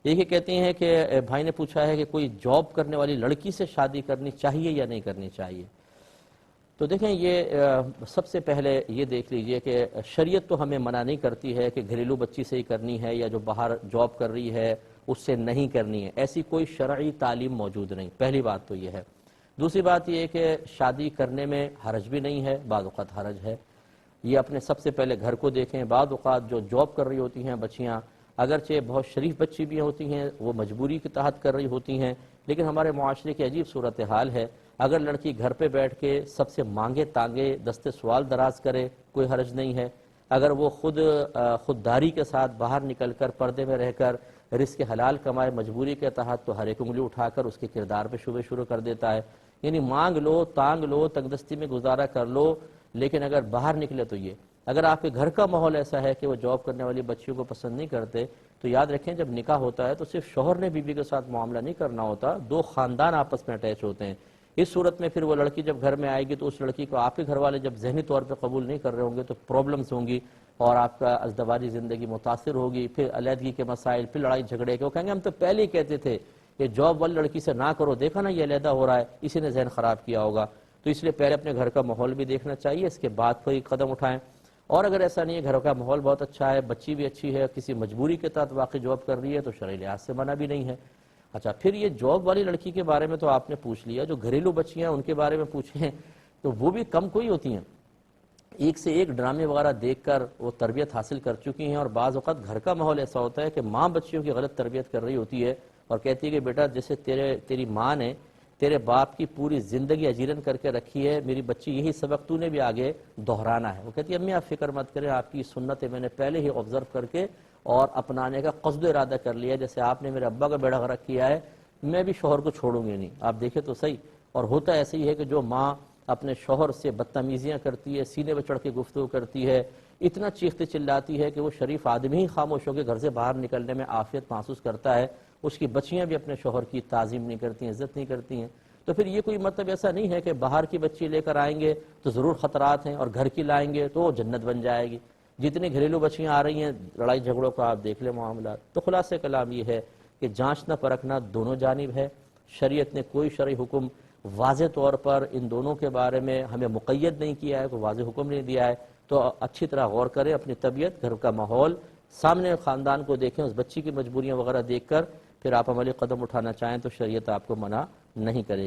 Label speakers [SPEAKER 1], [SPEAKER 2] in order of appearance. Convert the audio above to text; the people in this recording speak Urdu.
[SPEAKER 1] ایک یہ کہتے ہیں کہ بھائی نے پوچھا ہے کہ کوئی جاب کرنے والی لڑکی سے شادی کرنی چاہیے یا نہیں کرنی چاہیے. تو دیکھیں یہ سب سے پہلے یہ دیکھ لیجئے کہ شریعت تو ہمیں منع نہیں کرتی ہے کہ گھریلو بچی سے ہی کرنی ہے یا جو باہر جاب کر رہی ہے اس سے نہیں کرنی ہے. ایسی کوئی شرعی تعلیم موجود نہیں. پہلی بات تو یہ ہے. دوسری بات یہ ہے کہ شادی کرنے میں حرج بھی نہیں ہے، بعض اوقات حرج ہے. یہ اپنے سب سے پہلے گھر کو دیکھیں. بعض اوقات جو جاب کر رہی ہوتی ہیں بچیاں، اگرچہ بہت شریف بچی بھی ہوتی ہیں، وہ مجبوری کے تحت کر رہی ہوتی ہیں، لیکن ہمارے معاشرے کی عجیب صورتحال ہے. اگر لڑکی گھر پہ بیٹھ کے سب سے مانگے تانگے دستے سوال دراز کرے کوئی حرج نہیں ہے. اگر وہ خودداری کے ساتھ باہر نکل کر پردے میں رہ کر رزق حلال کمائے مجبوری کے تحت، تو ہر ایک انگلی اٹھا کر اس کے کردار پہ شبہ شروع کر دیتا ہے. یعنی مانگ لو، تانگ لو، تنگ دستی میں گزارا کر لو، لیکن اگر باہر نکلے تو یہ. اگر آپ کے گھر کا ماحول ایسا ہے کہ وہ جاب کرنے والی بچیوں کو پسند نہیں کرتے، تو یاد رکھیں جب نکاح ہوتا ہے تو صرف شوہر نے بیوی کے ساتھ معاملہ نہیں کرنا ہوتا، دو خاندان آپس میں اٹیچ ہوتے ہیں. اس صورت میں پھر وہ لڑکی جب گھر میں آئے گی تو اس لڑکی کو آپ کے گھر والے جب ذہنی طور پہ قبول نہیں کر رہے ہوں گے تو پرابلمز ہوں گی اور آپ کا ازدواجی زندگی متاثر ہوگی. پھر علیحدگی کے مسائل، پھر لڑائی جھگڑے کے. وہ کہیں گے ہم تو پہلے ہی کہتے تھے کہ جاب والی لڑکی سے نہ کرو، دیکھا نا یہ علیحدہ ہو رہا ہے، اسی نے ذہن خراب کیا ہوگا. تو اس لیے پہلے اپنے گھر کا ماحول بھی دیکھنا چاہیے، اس کے بعد کوئی قدم اٹھائیں. اور اگر ایسا نہیں ہے، گھر کا ماحول بہت اچھا ہے، بچی بھی اچھی ہے، کسی مجبوری کے تحت واقعی جاب کر رہی ہے، تو شرعی لحاظ سے منع بھی نہیں ہے. اچھا، پھر یہ جاب والی لڑکی کے بارے میں تو آپ نے پوچھ لیا. جو گھریلو بچیاں ان کے بارے میں پوچھیں تو وہ بھی کم کوئی ہوتی ہیں. ایک سے ایک ڈرامے وغیرہ دیکھ کر وہ تربیت حاصل کر چکی ہیں. اور بعض اوقات گھر کا ماحول ایسا ہوتا ہے کہ ماں بچیوں کی غلط تربیت کر رہی ہوتی ہے اور کہتی ہے کہ بیٹا جیسے تیری ماں نے تیرے باپ کی پوری زندگی اجیرن کر کے رکھی ہے، میری بچی یہی سبق تو نے بھی آگے دہرانا ہے. وہ کہتی ہے امی آپ فکر مت کریں، آپ کی سنتیں میں نے پہلے ہی آبزرو کر کے اور اپنانے کا قصد ارادہ کر لیا. جیسے آپ نے میرے ابا کا بیڑا غرق کیا ہے، میں بھی شوہر کو چھوڑوں گی نہیں. آپ دیکھیں تو صحیح. اور ہوتا ایسے ہی ہے کہ جو ماں اپنے شوہر سے بدتمیزیاں کرتی ہے، سینے پہ چڑھ کے گفتگو کرتی ہے، اتنا چیختی چلاتی ہے کہ وہ شریف آدمی ہی خاموش ہو کے گھر سے باہر نکلنے میں عافیت محسوس کرتا ہے، اس کی بچیاں بھی اپنے شوہر کی تعظیم نہیں کرتی ہیں، عزت نہیں کرتی ہیں. تو پھر یہ کوئی مطلب ایسا نہیں ہے کہ باہر کی بچی لے کر آئیں گے تو ضرور خطرات ہیں اور گھر کی لائیں گے تو وہ جنت بن جائے گی. جتنی گھریلو بچیاں آ رہی ہیں لڑائی جھگڑوں کو آپ دیکھ لیں معاملات. تو خلاصہ کلام یہ ہے کہ جانچنا پرکھنا دونوں جانب ہے. شریعت نے کوئی شرعی حکم واضح طور پر ان دونوں کے بارے میں ہمیں مقید نہیں کیا ہے، کوئی واضح حکم نہیں دیا ہے. تو اچھی طرح غور کریں، اپنی طبیعت، گھر کا ماحول، سامنے خاندان کو دیکھیں، اس بچی کی مجبوریاں وغیرہ دیکھ کر پھر آپ عملی قدم اٹھانا چاہیں تو شریعت آپ کو منع نہیں کرے گی.